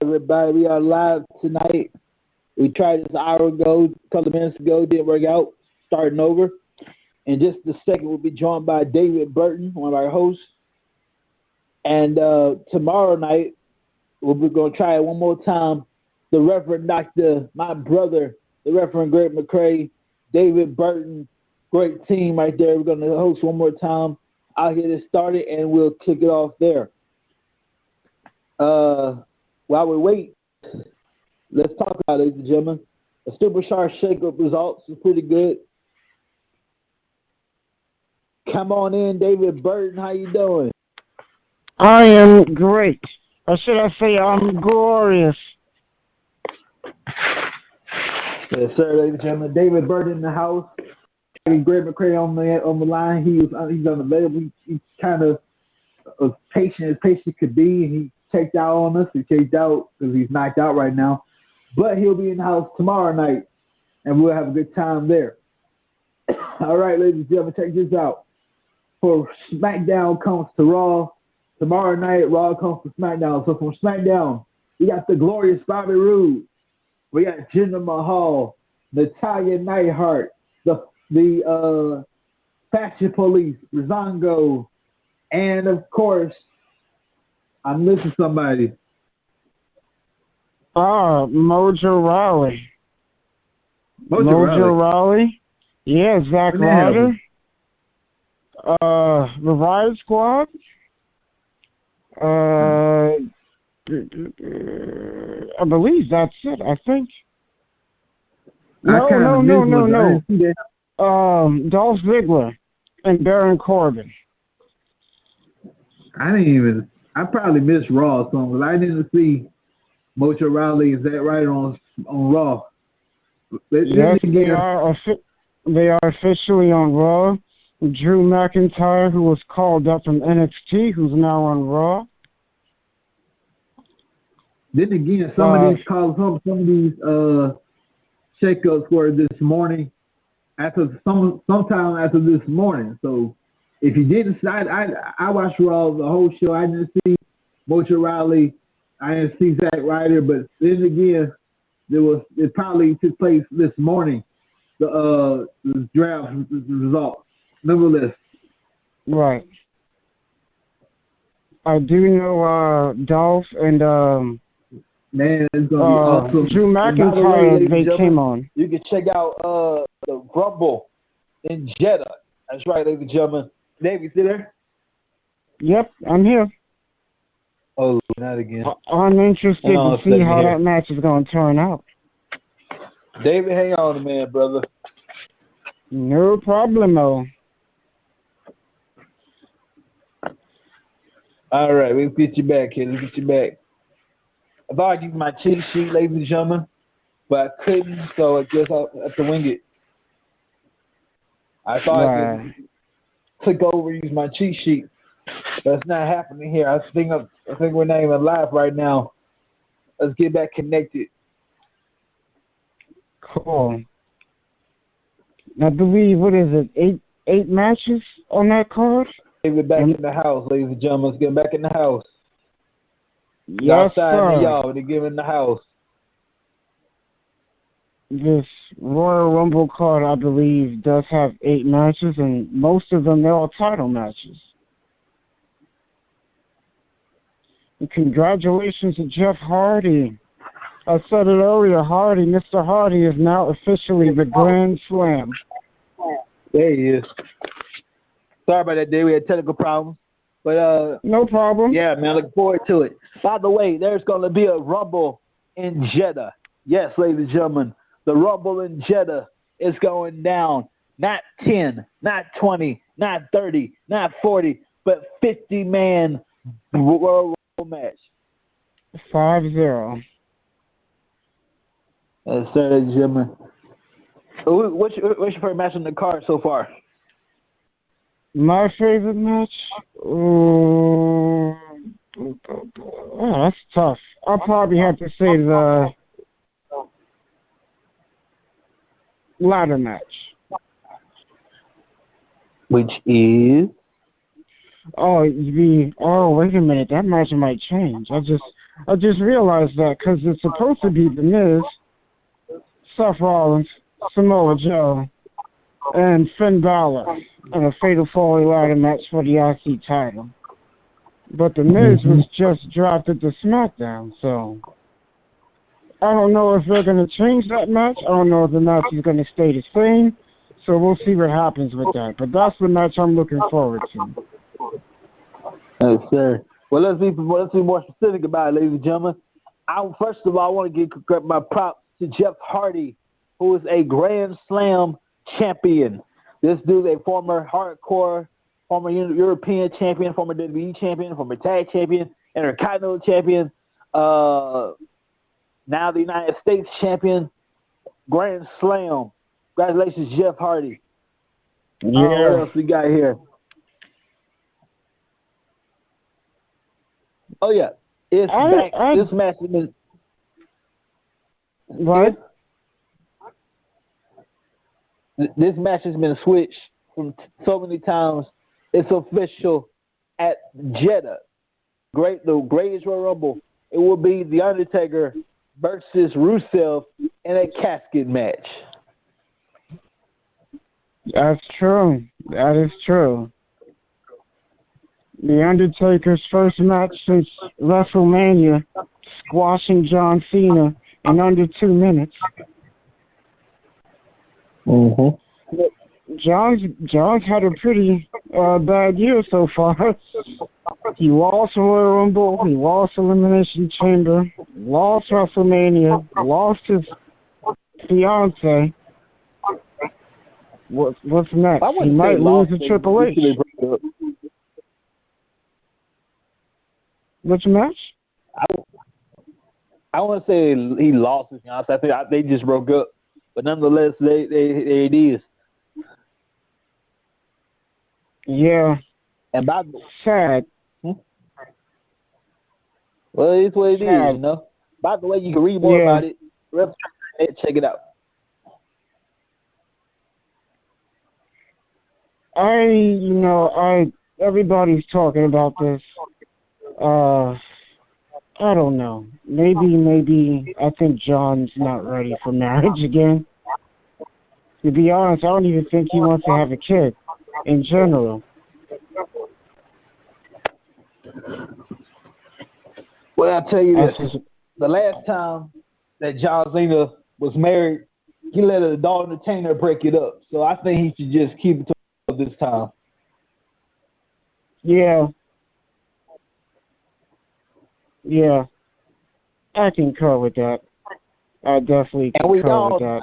everybody. We are live tonight. We tried this an hour ago, a couple of minutes ago, didn't work out. Starting over. In just a second, we'll be joined by David Burton, one of our hosts. And tomorrow night, we'll be going to try it one more time. The Reverend Dr., my brother, the Reverend Greg McCrae, David Burton, great team right there. We're going to host one more time. I'll get it started, and we'll kick it off there. While we wait, let's talk about it, ladies and gentlemen. The Superstar Shakeup results is pretty good. Come on in, David Burton. How you doing? I am great. Or should I say I'm glorious? Yes, sir, ladies and gentlemen. David Burton in the house. Greg McCrae on the line. He's unavailable. He's kind of as patient could be, and he checked out on us. He checked out because he's knocked out right now. But he'll be in the house tomorrow night, and we'll have a good time there. All right, ladies and gentlemen, check this out. For SmackDown comes to Raw. Tomorrow night, Raw comes to SmackDown. So from SmackDown, we got the glorious Bobby Roode. We got Jinder Mahal, Natalya Neidhart, the Fashion Police, Rizongo, and of course, I'm missing somebody. Mojo Rawley. Mojo Rawley. Yeah, Zack Ryder. The Riot Squad. I believe that's it. I think. No. Dolph Ziggler and Baron Corbin. I probably missed Raw some because I didn't see Mojo Rawley. Is that right on Raw? Yes, they are officially on Raw. Drew McIntyre, who was called up from NXT, who's now on Raw. Then again, some of these shakeups were this morning, sometime after this morning. So if you didn't see, I watched Raw the whole show. I didn't see Mojo Rawley. I didn't see Zack Ryder. But then again, it probably took place this morning. The draft results. Nevertheless. Right. I do know Dolph and man, it's gonna be awesome. Drew McIntyre, they came on. You can check out the Rumble in Jeddah. That's right, ladies and gentlemen. Dave, you still there? Yep, I'm here. Oh, not again. I'm interested to see how that match is going to turn out. David, hang on a minute, brother. No problemo. All right, we'll get you back here. Let's get you back. I thought I'd use my cheat sheet, ladies and gentlemen, but I couldn't, so I guess I'll have to wing it. I thought I could click over and use my cheat sheet, but it's not happening here. I think we're not even live right now. Let's get back connected. Cool. I believe, what is it, eight matches on that card? We're back in the house, ladies and gentlemen. Let's get back in the house. Yes, outside in the yard, they give in the house. This Royal Rumble card, I believe, does have 8 matches, and most of them, they're all title matches. And congratulations to Jeff Hardy. I said it earlier, Mr. Hardy is now officially the Grand Slam. There he is. Sorry about that day. We had technical problems. But no problem. Yeah, man, looking forward to it. By the way, there's going to be a Rumble in Jeddah. Yes, ladies and gentlemen, the Rumble in Jeddah is going down. Not 10, not 20, not 30, not 40, but 50-man Royal Rumble match. 5-0. Yes, sir, ladies and gentlemen. What's your favorite match on the card so far? My favorite match? Oh, that's tough. I'll probably have to say the ladder match. Which is? Oh, wait a minute. That match might change. I just realized that because it's supposed to be The Miz, Seth Rollins, Samoa Joe, and Finn Balor in a Fatal 4-Way match for the IC title. But The Miz was just drafted to SmackDown, so I don't know if they're going to change that match. I don't know if the match is going to stay the same, so we'll see what happens with that. But that's the match I'm looking forward to. Yes, sir. Well, let's be more specific about it, ladies and gentlemen. First of all, I want to give my props to Jeff Hardy, who is a Grand Slam champion. This dude is a former hardcore, former European champion, former WWE champion, former tag champion, Intercontinental champion, now the United States champion, Grand Slam. Congratulations, Jeff Hardy. Yeah. What else we got here? Oh, yeah. This match has been... What? This match has been switched from so many times. It's official at Jeddah. The greatest Royal Rumble. It will be The Undertaker versus Rusev in a casket match. That's true. That is true. The Undertaker's first match since WrestleMania, squashing John Cena in under 2 minutes. John's had a pretty bad year so far. He lost Royal Rumble, he lost Elimination Chamber, lost WrestleMania, lost his fiance. What's next? He might lose to Triple H. Which match? I want to say he lost his fiance. I think they just broke up, but nonetheless, it is. Yeah. And sad. Well, it's what it is, you know. By the way, you can read more about it. Check it out. Everybody's talking about this. I don't know. Maybe I think John's not ready for marriage again. To be honest, I don't even think he wants to have a kid in general. Well, I'll tell you this. The last time that John Cena was married, he let a dog entertainer break it up. So I think he should just keep it to himself this time. Yeah. I concur with that. I definitely concur with that.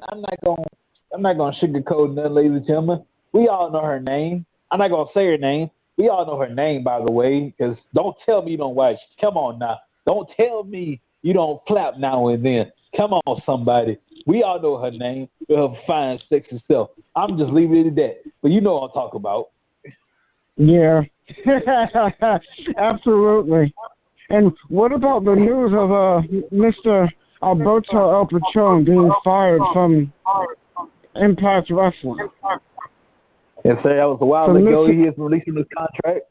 I'm not gonna sugarcoat nothing, ladies and gentlemen. We all know her name. I'm not gonna say her name. We all know her name, by the way, because don't tell me you don't watch. Come on now. Don't tell me you don't clap now and then. Come on, somebody. We all know her name, her fine, sexy self. I'm just leaving it at that. But you know what I'm talking about. Yeah. Absolutely. And what about the news of Mr. Alberto El Patron being fired from Impact Wrestling? Yes, sir. That was a while ago. He is releasing his contract.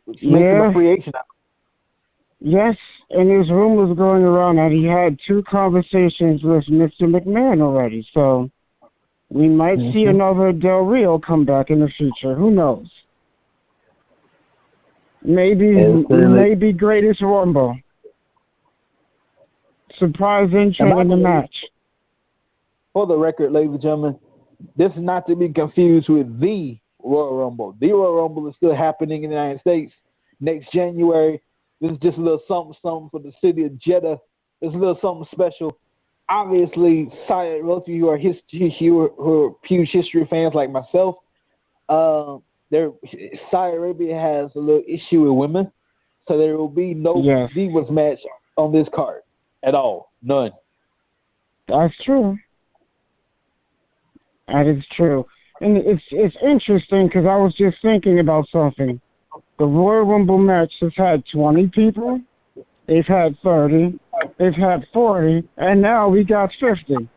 Yeah. A free agent. Yes, and there's rumors going around that he had 2 conversations with Mr. McMahon already. So we might see another Del Rio come back in the future. Who knows? Maybe Greatest Rumble. Surprise entrant in the match. For the record, ladies and gentlemen, this is not to be confused with the Royal Rumble. The Royal Rumble is still happening in the United States next January. This is just a little something for the city of Jeddah. It's a little something special. Obviously, most of you who are huge history fans like myself, Saudi Arabia has a little issue with women, so there will be no Divas match on this card at all. None. That's true. That is true. And it's interesting because I was just thinking about something. The Royal Rumble match has had 20 people. They've had 30. They've had 40. And now we got 50.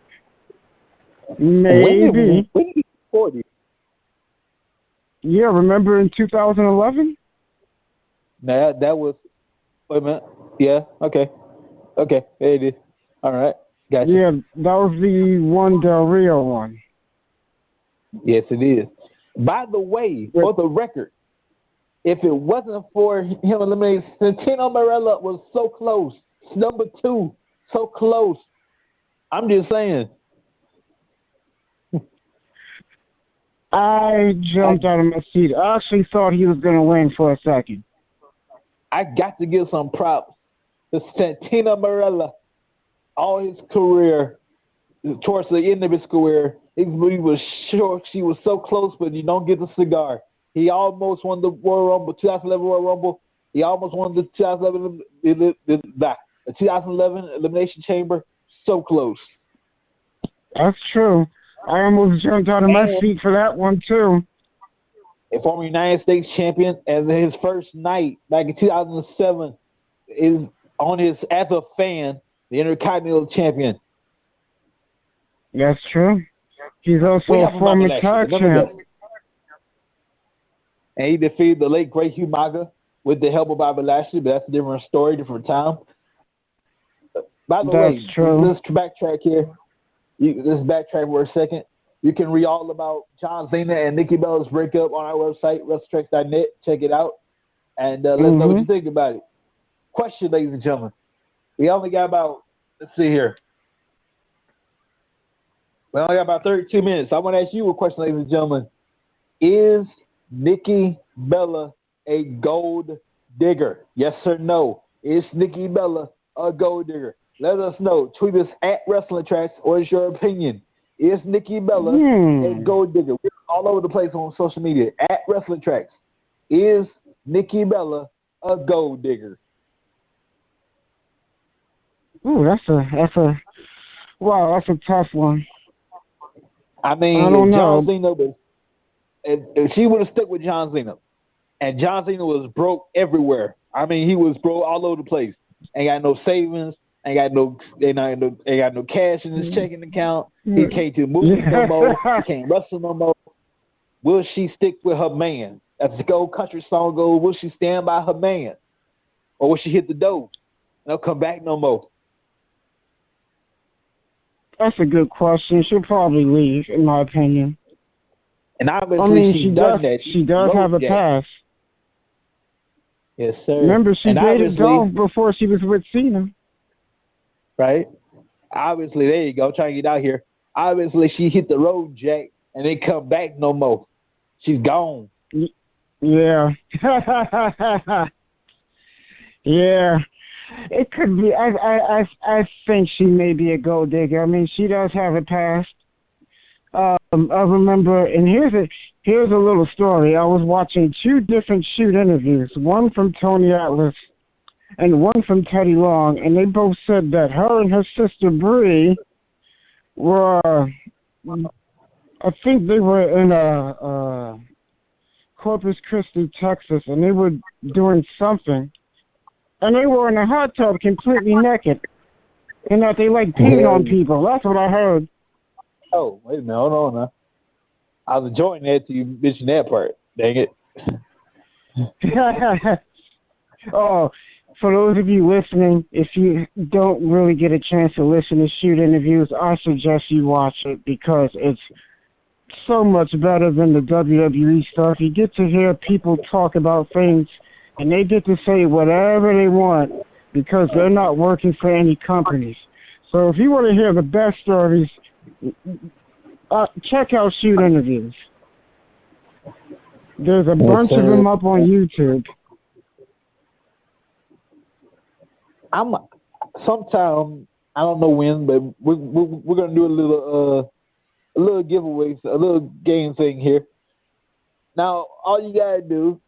Maybe. 40. Yeah, remember in 2011? That was, wait a minute. Yeah. Okay. Okay. There it is. All right. Gotcha. Yeah, that was the one Del Rio one. Yes, it is. By the way, for the record, if it wasn't for him eliminating Santino Marella was so close. Number 2, so close. I'm just saying. I jumped out of my seat. I actually thought he was going to win for a second. I got to give some props to Santino Marella. All his career, towards the end of his career, he was sure she was so close, but you don't get the cigar. He almost won the Royal Rumble, 2011 Royal Rumble. He almost won the 2011 Elimination Chamber. So close. That's true. I almost jumped out of my seat for that one, too. A former United States champion, and his first night back in 2007 is on his, as a fan, the Intercontinental Champion. That's true. He's also a former tag champ. And he defeated the late great Hugh Maga with the help of Bobby Lashley, but that's a different story, different time. By the way, let's backtrack here. Let's backtrack for a second. You can read all about John Cena and Nikki Bella's breakup on our website, WrestleTracks.net. Check it out. And let us know what you think about it. Question, ladies and gentlemen. We only got about, let's see here. We only got about 32 minutes. I want to ask you a question, ladies and gentlemen. Is Nikki Bella a gold digger? Yes or no? Is Nikki Bella a gold digger? Let us know. Tweet us at Wrestling Tracks. What is your opinion? Is Nikki Bella a gold digger? We're all over the place on social media at Wrestling Tracks. Is Nikki Bella a gold digger? Ooh, that's a tough one. I mean, I don't know. John Cena was, if she would have stuck with John Cena, and John Cena was broke everywhere. I mean, he was broke all over the place. Ain't got no savings. Ain't got no cash in his checking account. He can't do movies no more. He can't wrestle no more. Will she stick with her man? As the old country song goes, will she stand by her man? Or will she hit the door and don't come back no more? That's a good question. She'll probably leave, in my opinion. And obviously she does that. She does have a past. Yes, sir. Remember, she dated Dolph before she was with Cena. Right? Obviously, there you go. Trying to get out here. Obviously, she hit the road, Jack, and ain't come back no more. She's gone. Yeah. Yeah. It could be. I think she may be a gold digger. I mean, she does have a past. I remember, and here's a little story. I was watching 2 different shoot interviews, one from Tony Atlas and one from Teddy Long, and they both said that her and her sister Bree were, I think they were in Corpus Christi, Texas, and they were doing something. And they were in a hot tub completely naked. And that they like peeing on people. That's what I heard. Oh, wait a minute. Hold on now. I was enjoying that till you mentioned that part. Dang it. Oh, for those of you listening, if you don't really get a chance to listen to shoot interviews, I suggest you watch it because it's so much better than the WWE stuff. You get to hear people talk about things, and they get to say whatever they want because they're not working for any companies. So if you want to hear the best stories, check out shoot interviews. There's a bunch of them up on YouTube. Sometime, I don't know when, but we're gonna do a little giveaway, a little game thing here. Now, all you gotta do,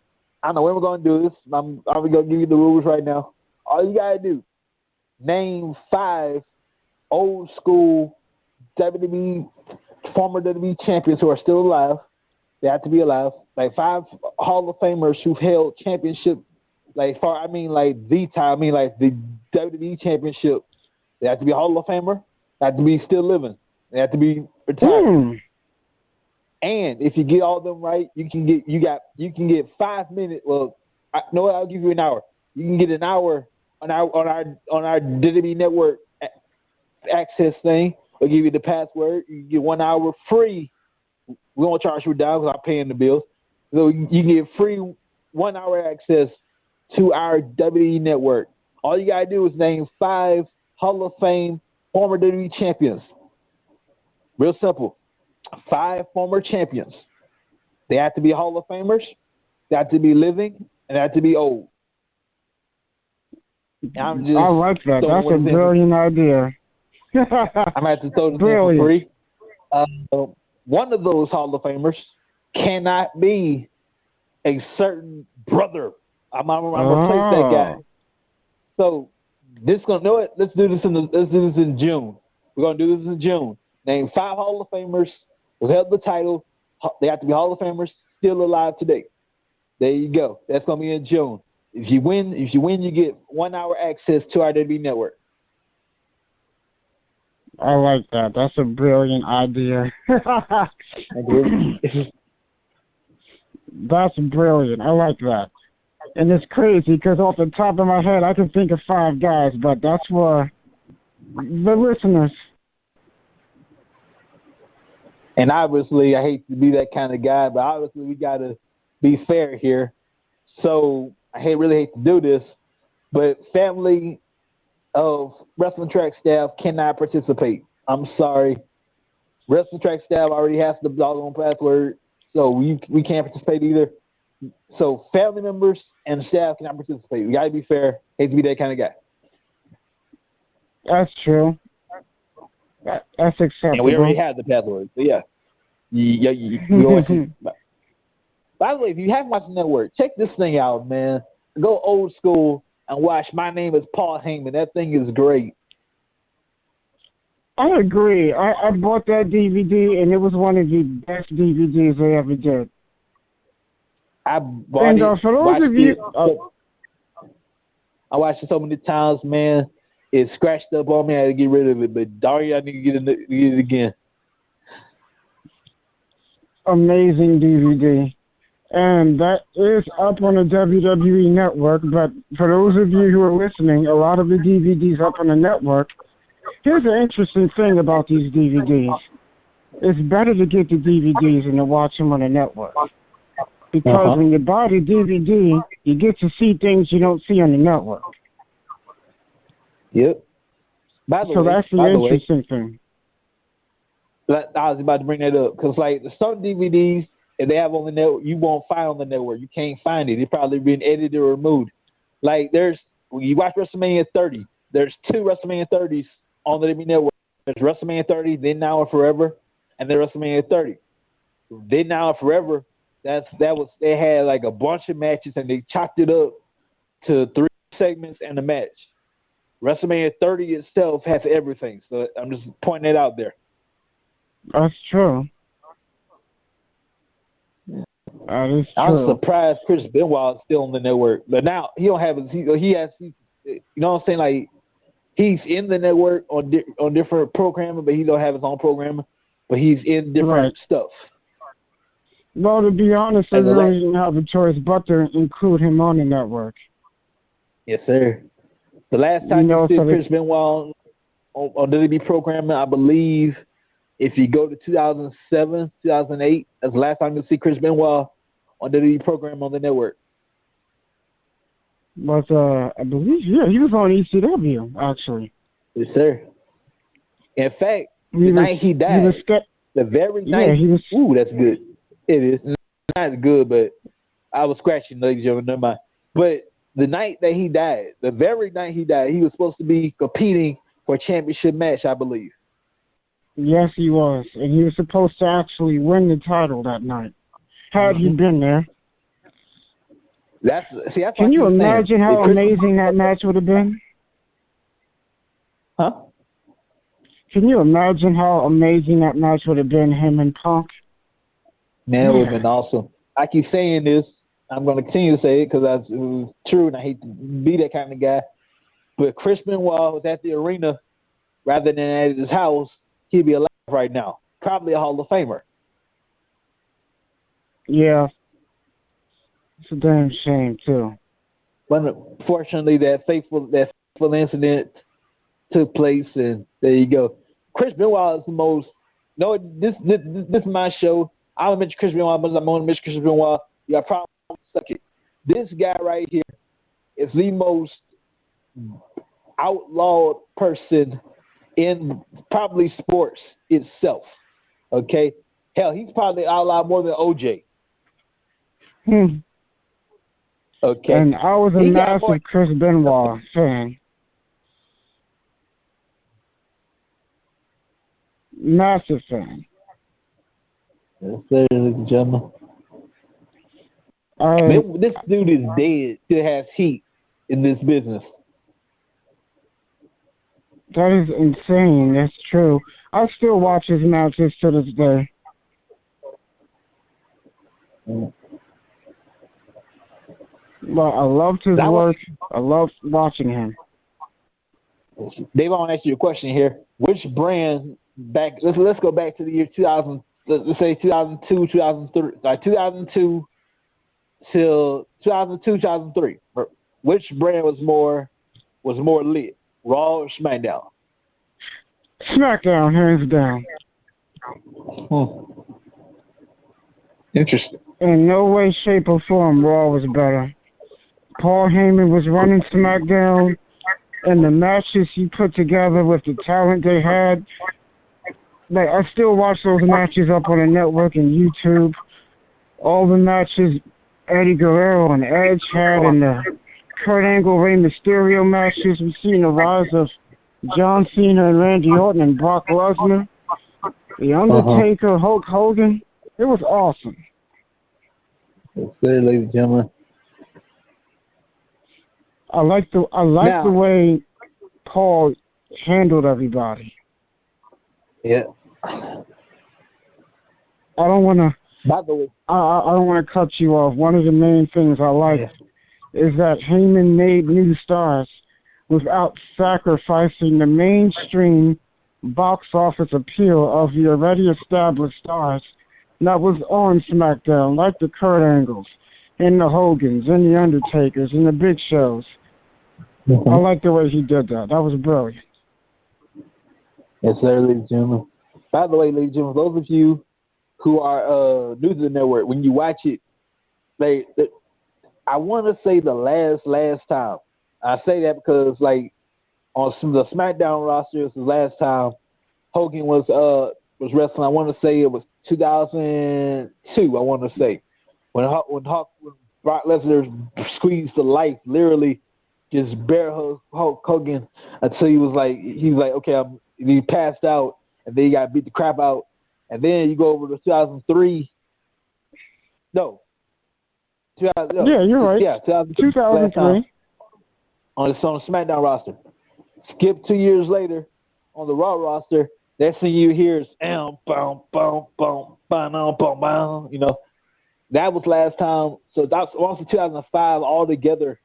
I don't know when we're gonna do this. I'm gonna give you the rules right now. All you gotta do, name 5 old school WWE, former WWE champions who are still alive. They have to be alive. Like 5 Hall of Famers who've held championship, like the WWE championship. They have to be a Hall of Famer. They have to be still living. They have to be retired. And if you get all of them right, you can get 5 minutes. Well, I'll give you an hour. You can get an hour on our WWE Network access thing. We'll give you the password. You get 1 hour free. We won't charge you down because I'm paying the bills. So you can get free 1 hour access to our WWE Network. All you gotta do is name 5 Hall of Fame former WWE champions. Real simple. 5 former champions. They have to be Hall of Famers. They have to be living, and they have to be old. I like that. That's a brilliant idea. I'm going to have to throw this in for free. One of those Hall of Famers cannot be a certain brother. I'm replace that guy. So let's do this in June. We're gonna do this in June. Name 5 Hall of Famers who held the title. They have to be Hall of Famers still alive today. There you go. That's gonna be in June. If you win, you get 1 hour access to our WWE Network. I like that. That's a brilliant idea. That's brilliant. I like that. And it's crazy because off the top of my head, I can think of 5 guys, but that's for the listeners. And obviously, I hate to be that kind of guy, but obviously we got to be fair here. So I really hate to do this, but family of wrestling track staff cannot participate. I'm sorry. Wrestling track staff already has the doggone password, so we can't participate either. So family members and staff cannot participate. We got to be fair. Hate to be that kind of guy. That's true. That's acceptable. And we already had the password. So yeah. You always By the way, if you haven't watched the network, check this thing out, man. Go old school and watch My Name is Paul Heyman. That thing is great. I agree. I bought that DVD, and it was one of the best DVDs they ever did. I bought it. For those of you... I watched it so many times, man. It scratched up on me. I had to get rid of it. But, darn, I need to get it again. Amazing DVD. And that is up on the WWE Network. But for those of you who are listening, a lot of the DVDs up on the network. Here's an interesting thing about these DVDs. It's better to get the DVDs than to watch them on the network. Because when you buy the DVD, you get to see things you don't see on the network. Yep. So that's the interesting thing. I was about to bring that up because, like, some DVDs, if they have on the network, you won't find on the network. You can't find it. It's probably been edited or removed. Like, when you watch WrestleMania 30, there's 2 WrestleMania 30s on the WWE Network. There's WrestleMania 30, Then, Now, and Forever, and then WrestleMania 30. Then, Now, and Forever, they had like a bunch of matches and they chopped it up to 3 segments and a match. WrestleMania 30 itself has everything, so I'm just pointing it out there. That's true. That is true. I'm surprised Chris Benoit is still on the network, but now he don't have he has you know what I'm saying, like he's in the network on different programming, but he don't have his own programming, but he's in different stuff. Well, to be honest, I really didn't have a choice but to include him on the network. Yes, sir. The last time you see Chris Benoit on WWE programming, I believe, if you go to 2007, 2008, that's the last time you'll see Chris Benoit on WWE programming on the network. But I believe, he was on ECW, actually. Yes, sir. In fact, the night he died, the very night, ooh, that's good. It is not as good, but I was scratching, ladies and gentlemen, never mind. But the night that he died, the very night he died, he was supposed to be competing for a championship match, I believe. Yes, he was. And he was supposed to actually win the title that night. Had he been there. Can you imagine how amazing that match would have been? Huh? Can you imagine how amazing that match would have been, him and Punk? Man, it would have been awesome. I keep saying this. I'm going to continue to say it because it was true, and I hate to be that kind of guy. But Chris Benoit was at the arena rather than at his house. He'd be alive right now. Probably a Hall of Famer. Yeah. It's a damn shame, too. But unfortunately, that fateful incident took place, and there you go. Chris Benoit is the most. No, this is my show. I don't mention Chris Benoit, but I'm going to mention Chris Benoit. You got probably suck it. This guy right here is the most outlawed person in probably sports itself. Okay, hell, he's probably outlawed more than OJ. Okay, and I was a massive Chris Benoit fan. Massive fan. Yes, sir, ladies and gentlemen. This dude is dead. Still has heat in this business. That is insane. That's true. I still watch his matches to this day. But I loved his work. I loved watching him. Dave, I want to ask you a question here. Which brand back? Let's go back to the year 2000. Let's say 2002, 2003, like 2002 till 2002, 2003. Which brand was more lit? Raw or SmackDown? SmackDown, hands down. Interesting. In no way, shape, or form, Raw was better. Paul Heyman was running SmackDown, and the matches he put together with the talent they had. Like, I still watch those matches up on the network and YouTube. All the matches Eddie Guerrero and Edge had, and the Kurt Angle, Rey Mysterio matches. We've seen the rise of John Cena and Randy Orton and Brock Lesnar. The Undertaker, Hulk Hogan. It was awesome. Yes, sir, ladies and gentlemen. I like the way Paul handled everybody. Yeah. I don't want to. By the way, I don't want to cut you off. One of the main things I like is that Heyman made new stars without sacrificing the mainstream box office appeal of the already established stars that was on SmackDown, like the Kurt Angles and the Hogans and the Undertakers and the Big Shows. I like the way he did that. That was brilliant. Yes, sir, ladies and gentlemen. By the way, ladies and gentlemen, those of you who are new to the network, when you watch it, I want to say the last time. I say that because, like, on some of the SmackDown rosters, the last time Hogan was wrestling, I want to say it was 2002. I want to say when Brock Lesnar squeezed the life, literally just bare Hulk Hogan until he was like, okay, he passed out, and then he got beat the crap out, and then you go over to 2003. No. Yeah, you're right. Yeah, 2003. On the SmackDown roster. Skip 2 years later on the Raw roster. Next thing you hear is boom, boom, boom, boom, boom, boom. You know, that was last time. So that's also 2005 altogether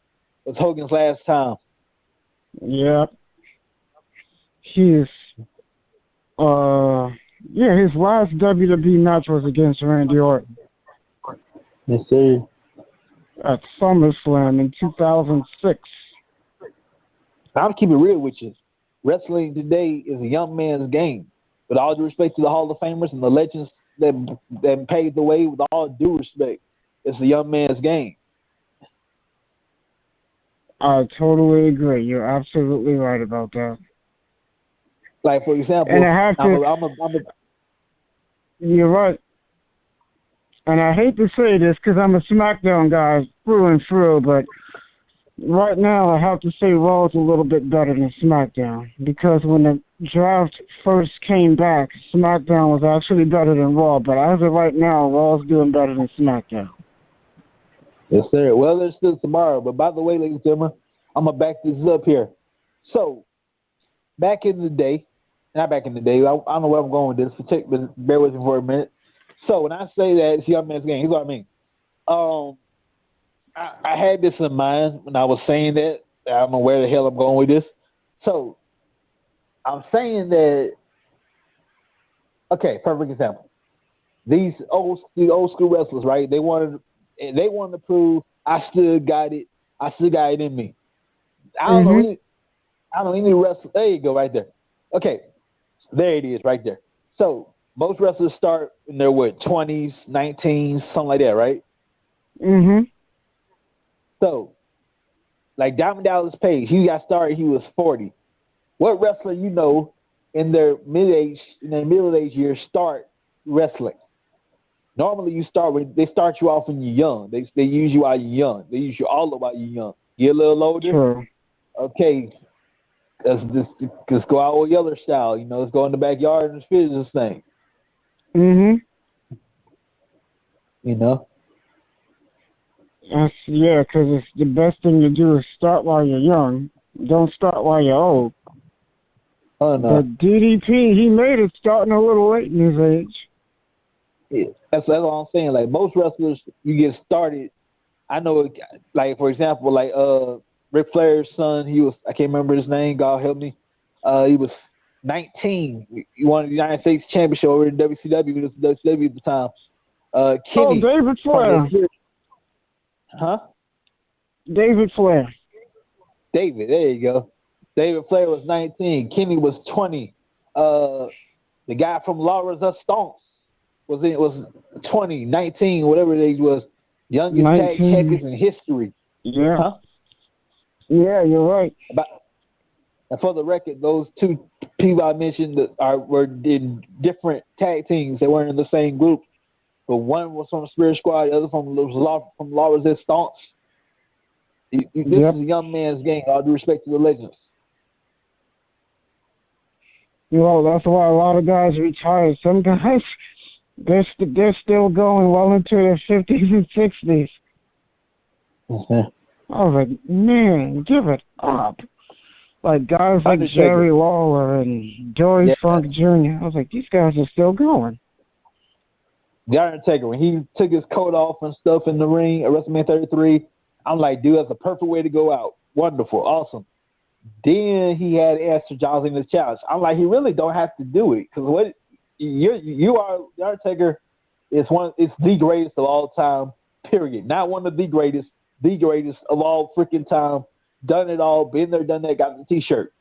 was Hogan's last time. Yeah. His last WWE match was against Randy Orton. Yes, sir. At SummerSlam in 2006. I'll keep it real with you. Wrestling today is a young man's game. With all due respect to the Hall of Famers and the legends that paved the way, with all due respect, it's a young man's game. I totally agree. You're absolutely right about that. Like, for example, and I have to, you're right. And I hate to say this because I'm a SmackDown guy through and through, but right now I have to say Raw is a little bit better than SmackDown, because when the draft first came back, SmackDown was actually better than Raw, but as of right now, Raw is doing better than SmackDown. Yes, sir. Well, there's still tomorrow, but by the way, ladies and gentlemen, I'm going to back this up here. So, not back in the day, I don't know where I'm going with this, but bear with me for a minute. So, when I say that it's young man's game, here's what I mean. I had this in mind when I was saying that. I don't know where the hell I'm going with this. So, I'm saying that, okay, perfect example. These old school wrestlers, right? They wanted to prove I still got it. I still got it in me. I don't know. I don't know any wrestler. There you go, right there. Okay, there it is, right there. So most wrestlers start in their 20s, 19s, something like that, right? So, like Diamond Dallas Page, he got started. He was 40. What wrestler you know in their middle age years start wrestling? Normally, they start you off when you're young. They use you while you're young. They use you all while you're young. Get a little older. Sure. Okay, let's go out with Yeller style. Let's go in the backyard and finish this thing. Because it's the best thing to do is start while you're young. Don't start while you're old. Oh no. But DDP, he made it starting a little late in his age. Yeah, that's all I'm saying. Like most wrestlers, you get started. I know, like for example, like Ric Flair's son. I can't remember his name. God help me. He was 19. He won the United States Championship over in WCW. It was WCW at the time. Kenny. David Flair. Huh? David Flair. David, there you go. David Flair was 19. Kenny was 20. The guy from La Resistance was 20, 19, whatever his age was. Youngest tag champions in history. Yeah. Huh? Yeah, you're right. And for the record, those two people I mentioned were in different tag teams. They weren't in the same group. But one was from the Spirit Squad, the other from La Resistance. This is a young man's game. All due respect to the legends. That's why a lot of guys retire. Some guys, they're still going well into their 50s and 60s. I was like, man, give it up. Like guys like Jerry Lawler and Dory Funk Jr. I was like, these guys are still going. The Undertaker, when he took his coat off and stuff in the ring at WrestleMania 33, I'm like, dude, that's a perfect way to go out. Wonderful, awesome. Then he had answered John Cena's challenge. I'm like, he really don't have to do it because what you are, the Undertaker is it's the greatest of all time. Period. Not one of the greatest of all freaking time. Done it all, been there, done that, got the T-shirt.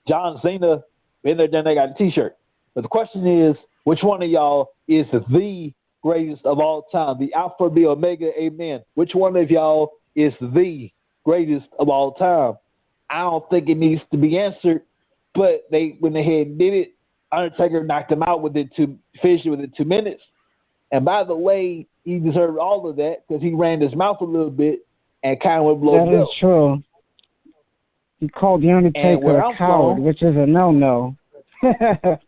John Cena, been there, done that, got the T-shirt. But the question is, which one of y'all is the greatest of all time? The Alpha, the Omega, amen. Which one of y'all is the greatest of all time? I don't think it needs to be answered, but when they had did it, Undertaker knocked him out finished it within 2 minutes. And by the way, he deserved all of that because he ran his mouth a little bit and kind of went below the belt. That is true. He called the Undertaker a coward, which is a no-no. And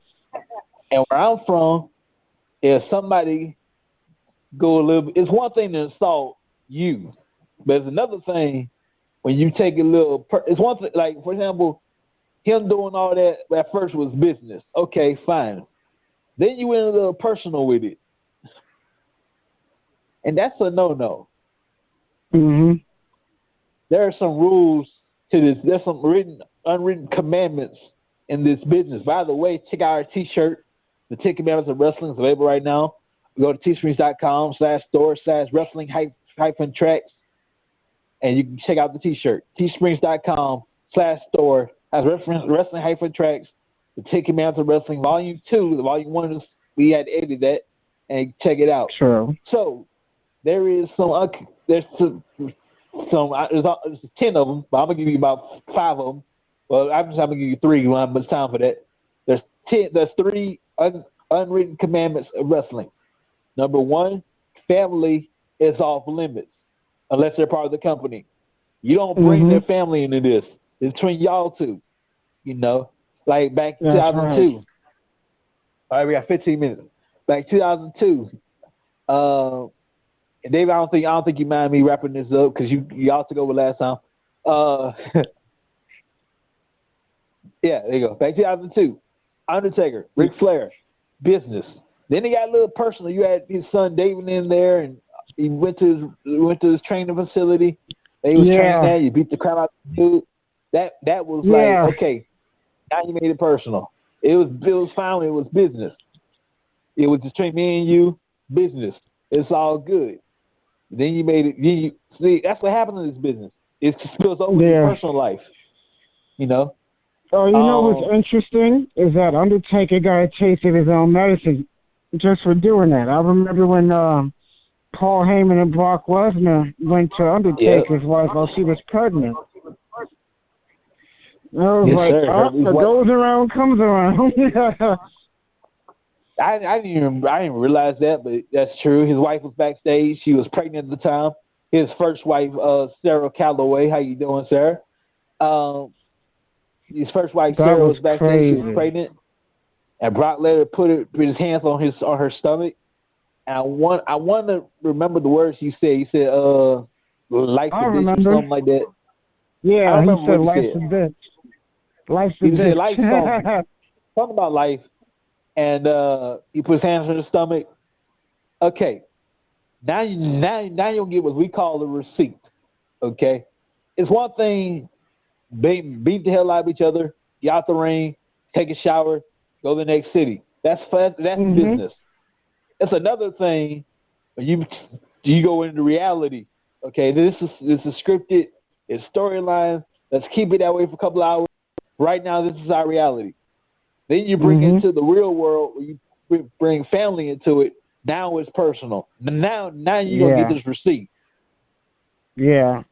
where I'm from, if somebody go a little bit, it's one thing to insult you, but it's another thing when you take a little. It's one thing, like for example, him doing all that at first was business. Okay, fine. Then you went a little personal with it, and that's a no-no. There are some rules to this. There's some unwritten commandments in this business. By the way, check out our T-shirt. The 10 Commandments of Wrestling is available right now. Go to teesprings.com/store/wrestling-tracks, and you can check out the T-shirt. teesprings.com/store has wrestling-tracks. The 10 Commandments of Wrestling, Volume 2. The Volume 1 is we had edited that, and check it out. True. So there is there's 10 of them, but I'm gonna give you about 5 of them. Well, I'm gonna give you 3. We don't have much time for that. There's 3 unwritten commandments of wrestling. Number 1, family is off limits unless they're part of the company. You don't bring their family into this. It's between y'all two. Like back in 2002. Right. All right, we got 15 minutes. Back 2002. And Dave, I don't think you mind me wrapping this up because y'all took over last time. Yeah, there you go. Back 2002. Undertaker, Ric Flair, business. Then he got a little personal. You had his son David in there, and he went to his training facility. They was training there. You beat the crap out of the dude. That was like, okay, now you made it personal. It was family. It was business. It was between me and you, business. It's all good. Then you made it. See, that's what happened in this business. It spills over to your personal life. You know. Oh, you know what's interesting is that Undertaker got a taste of his own medicine just for doing that. I remember when Paul Heyman and Brock Lesnar went to Undertaker's wife while she was pregnant. I was what goes around comes around. I didn't realize that, but that's true. His wife was backstage. She was pregnant at the time. His first wife, Sarah Calloway. How you doing, Sarah? His first wife, Sarah, was backstage. Crazy. She was pregnant, and Brock Lesnar put his hands on her stomach. And I want to remember the words he said. He said, "Life's a bitch," or something like that. Yeah, he said, "Life's a bitch." Life's a bitch. He said, "Life's something about life." And he put his hands on his stomach. Okay, now you'll get what we call a receipt. Okay, it's one thing beat the hell out of each other, get out the ring, take a shower, go to the next city. That's business. It's another thing when you go into reality. Okay, this is scripted. It's storyline. Let's keep it that way for a couple of hours. Right now, this is our reality. Then you bring it into the real world, where you bring family into it. Now it's personal. Now you're going to get this receipt. Yeah.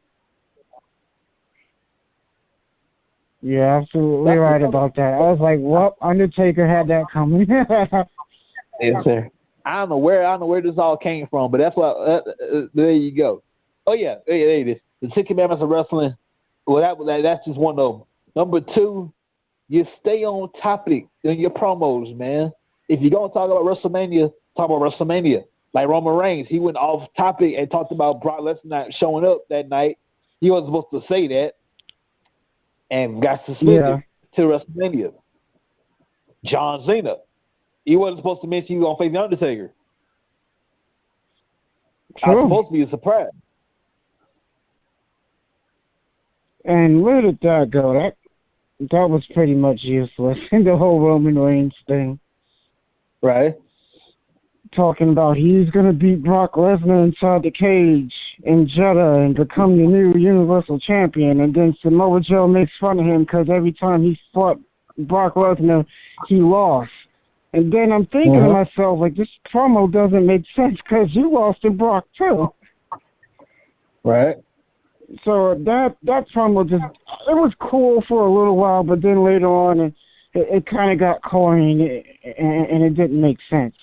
Yeah, absolutely right about that. I was like, well, Undertaker had that coming. Yes, sir. I don't know where this all came from, but that's what. There you go. Oh yeah, there it is. The 10 Commandments of Wrestling. Well, that's just one of them. Number 2, you stay on topic in your promos, man. If you're gonna talk about WrestleMania, talk about WrestleMania. Like Roman Reigns, he went off topic and talked about Brock Lesnar not showing up that night. He wasn't supposed to say that, and got suspended to WrestleMania. John Cena, he wasn't supposed to mention he was gonna face the Undertaker. That was supposed to be a surprise. And where did that go? That was pretty much useless. The whole Roman Reigns thing. Right. Talking about he's going to beat Brock Lesnar inside the cage in Jeddah and become the new Universal Champion. And then Samoa Joe makes fun of him because every time he fought Brock Lesnar, he lost. And then I'm thinking to myself, like, this promo doesn't make sense because you lost to Brock too. Right. So that promo just, it was cool for a little while, but then later on it kind of got corny and it didn't make sense.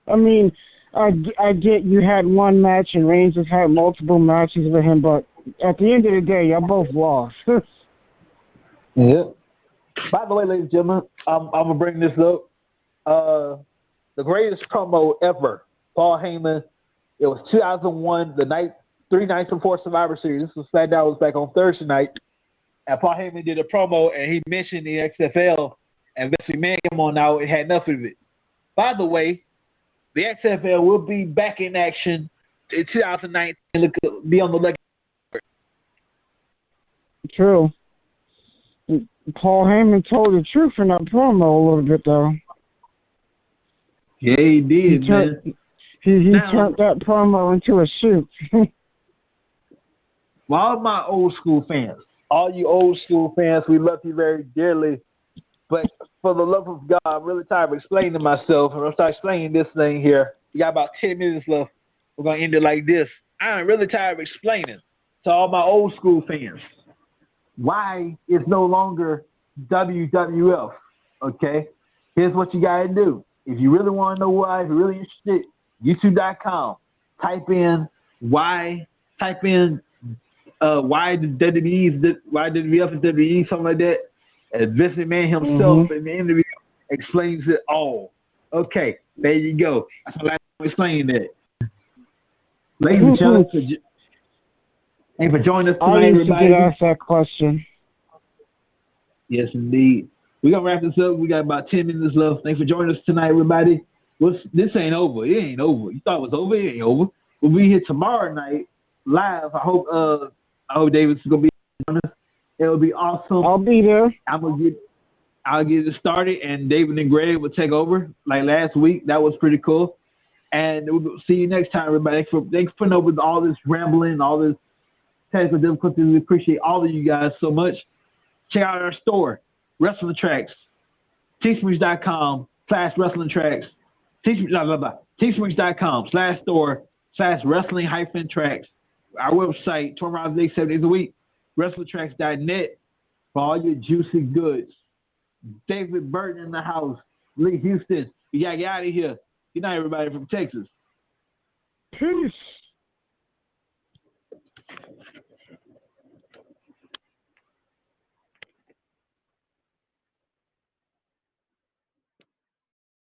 I mean, I get you had one match and Reigns has had multiple matches with him, but at the end of the day, y'all both lost. Yeah. By the way, ladies and gentlemen, I'm going to bring this up. The greatest promo ever, Paul Heyman. It was 2001, the night, 3 nights before Survivor Series. This was SmackDown, was back on Thursday night. And Paul Heyman did a promo, and he mentioned the XFL, and Vince McMahon came on out and had enough of it. By the way, the XFL will be back in action in 2019. Be on the lookout. True. Paul Heyman told the truth in that promo a little bit, though. Yeah, he did, He turned that promo into a shoot. Well, all my old school fans, all you old school fans, we love you very dearly. But for the love of God, I'm really tired of explaining myself. I'm going to start explaining this thing here. We got about 10 minutes left. We're going to end it like this. I'm really tired of explaining to all my old school fans why it's no longer WWF, okay? Here's what you got to do. If you really want to know why, if you're really interested, YouTube.com. Type in why WWF and WWE, something like that. And Vince McMahon himself in the interview explains it all. Okay, there you go. That's my last time explaining that. Ladies and gentlemen, thanks for joining us tonight, everybody. I ask that question. Yes, indeed. We're going to wrap this up. We got about 10 minutes left. Thanks for joining us tonight, everybody. This ain't over. It ain't over. You thought it was over? It ain't over. We'll be here tomorrow night live. I hope David's going to be on us. It'll be awesome. I'll be there. I'll get it started, and David and Greg will take over like last week. That was pretty cool. And we'll see you next time, everybody. Thanks for putting up with all this rambling, all this technical difficulties. We appreciate all of you guys so much. Check out our store, Wrestling Tracks, teesprings.com/wrestling-tracks, teesprings.com/store/wrestling-tracks. Our website, 24 hours a day, 7 days a week, wrestlingtracks.net for all your juicy goods. David Burton in the house. Lee Houston, we got to get out of here. Good night, everybody from Texas. Peace.